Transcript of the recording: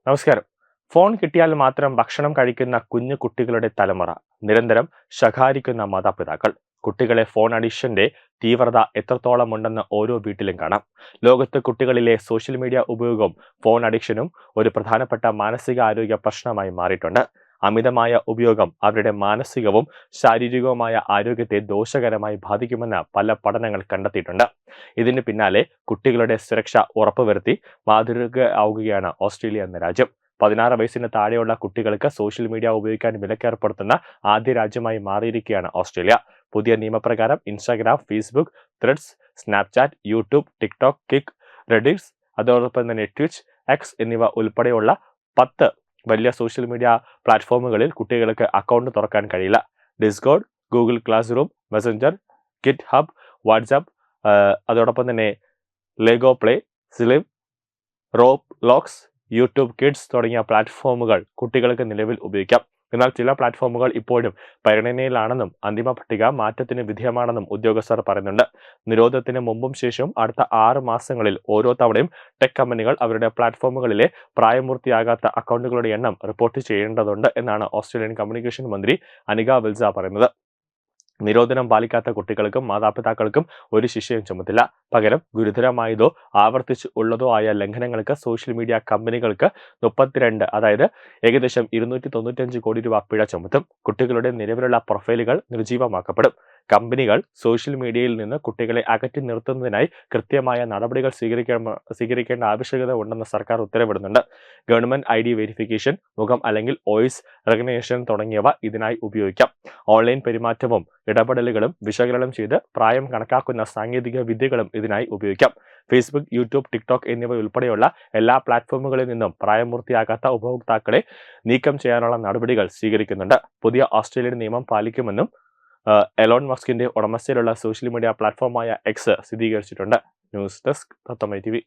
നമസ്കാരം. ഫോൺ കിട്ടിയാൽ മാത്രം ഭക്ഷണം കഴിക്കുന്ന കുഞ്ഞു കുട്ടികളുടെ തലമുറ, നിരന്തരം ശകാരിക്കുന്ന മാതാപിതാക്കൾ. കുട്ടികളെ ഫോൺ അഡിക്ഷന്റെ തീവ്രത എത്രത്തോളമുണ്ടെന്ന് ഓരോ വീട്ടിലും കാണാം. ലോകത്ത് കുട്ടികളിലെ സോഷ്യൽ മീഡിയ ഉപയോഗവും ഫോൺ അഡിക്ഷനും ഒരു പ്രധാനപ്പെട്ട മാനസികാരോഗ്യ പ്രശ്നമായി മാറിയിട്ടുണ്ട്. അമിതമായ ഉപയോഗം അവരുടെ മാനസികവും ശാരീരികവുമായ ആരോഗ്യത്തെ ദോഷകരമായി ബാധിക്കുമെന്ന് പല പഠനങ്ങൾ കണ്ടെത്തിയിട്ടുണ്ട്. ഇതിന് പിന്നാലെ കുട്ടികളുടെ സുരക്ഷ ഉറപ്പുവരുത്തി മാതൃകയാവുകയാണ് ഓസ്ട്രേലിയ എന്ന രാജ്യം. 16 വയസ്സിന് താഴെയുള്ള കുട്ടികൾക്ക് സോഷ്യൽ മീഡിയ ഉപയോഗിക്കാൻ വിലക്കേർപ്പെടുത്തുന്ന ആദ്യ രാജ്യമായി മാറിയിരിക്കുകയാണ് ഓസ്ട്രേലിയ. പുതിയ നിയമപ്രകാരം Instagram, Facebook, Threads, Snapchat, YouTube, TikTok, Kick, Reddits, അതോടൊപ്പം തന്നെ ട്വിച്ച്, എക്സ് എന്നിവ ഉൾപ്പെടെയുള്ള 10 വലിയ സോഷ്യൽ മീഡിയ പ്ലാറ്റ്ഫോമുകളിൽ കുട്ടികൾക്ക് അക്കൗണ്ട് തുറക്കാൻ കഴിയില്ല. Discord, Google class room, messenger, git hub, WhatsApp, അതോടൊപ്പം തന്നെ ലെഗോ play, slim, rope locks, YouTube kids തുടങ്ങിയ പ്ലാറ്റ്ഫോമുകൾ കുട്ടികൾക്ക് നിലവിൽ ഉപയോഗിക്കാം. എന്നാൽ ചില പ്ലാറ്റ്ഫോമുകൾ ഇപ്പോഴും പരിഗണനയിലാണെന്നും അന്തിമ പട്ടിക മാറ്റത്തിന് വിധേയമാണെന്നും ഉദ്യോഗസ്ഥർ പറയുന്നുണ്ട്. നിരോധനത്തിന് മുമ്പും ശേഷവും അടുത്ത 6 മാസങ്ങളിൽ ഓരോ തവണയും ടെക് കമ്പനികൾ അവരുടെ പ്ലാറ്റ്ഫോമുകളിലെ പ്രായപൂർത്തിയാകാത്ത അക്കൗണ്ടുകളുടെ എണ്ണം റിപ്പോർട്ട് ചെയ്യേണ്ടതുണ്ട് എന്നാണ് ഓസ്ട്രേലിയൻ കമ്മ്യൂണിക്കേഷൻ മന്ത്രി അനിക വിൽസ പറയുന്നത്. നിരോധനം പാലിക്കാത്ത കുട്ടികൾക്കും മാതാപിതാക്കൾക്കും ഒരു ശിക്ഷയും ചുമത്തില്ല. പകരം ഗുരുതരമായതോ ആവർത്തിച്ച് ഉള്ളതോ ആയ ലംഘനങ്ങൾക്ക് സോഷ്യൽ മീഡിയ കമ്പനികൾക്ക് 32, അതായത് ഏകദേശം 295 കോടി രൂപ പിഴ ചുമത്തും. കുട്ടികളുടെ നിലവിലുള്ള പ്രൊഫൈലുകൾ നിർജ്ജീവമാക്കപ്പെടും. കമ്പനികൾ സോഷ്യൽ മീഡിയയിൽ നിന്ന് കുട്ടികളെ അകറ്റി നിർത്തുന്നതിനായി കൃത്യമായ നടപടികൾ സ്വീകരിക്കേണ്ട ആവശ്യകത ഉണ്ടെന്ന് സർക്കാർ ഉത്തരവിടുന്നുണ്ട്. ഗവൺമെന്റ് ID വെരിഫിക്കേഷൻ, മുഖം അല്ലെങ്കിൽ വോയിസ് റെക്കഗ്നിഷൻ തുടങ്ങിയവ ഇതിനായി ഉപയോഗിക്കാം. ഓൺലൈൻ പെരുമാറ്റവും ഇടപെടലുകളും വിശകലനം ചെയ്ത് പ്രായം കണക്കാക്കുന്ന സാങ്കേതിക വിദ്യകളും ഇതിനായി ഉപയോഗിക്കാം. ഫേസ്ബുക്ക്, യൂട്യൂബ്, ടിക്ടോക്ക് എന്നിവ ഉൾപ്പെടെയുള്ള എല്ലാ പ്ലാറ്റ്ഫോമുകളിൽ നിന്നും പ്രായപൂർത്തിയാകാത്ത ഉപഭോക്താക്കളെ നീക്കം ചെയ്യാനുള്ള നടപടികൾ സ്വീകരിക്കുന്നുണ്ട്. പുതിയ ഓസ്ട്രേലിയൻ നിയമം പാലിക്കുമെന്നും എലോൺ മസ്കിന്റെ ഉടമസ്ഥയിലുള്ള സോഷ്യൽ മീഡിയ പ്ലാറ്റ്ഫോമായ എക്സ് സ്ഥിരീകരിച്ചിട്ടുണ്ട്. ന്യൂസ് ഡെസ്ക് തത്വമൈ TV.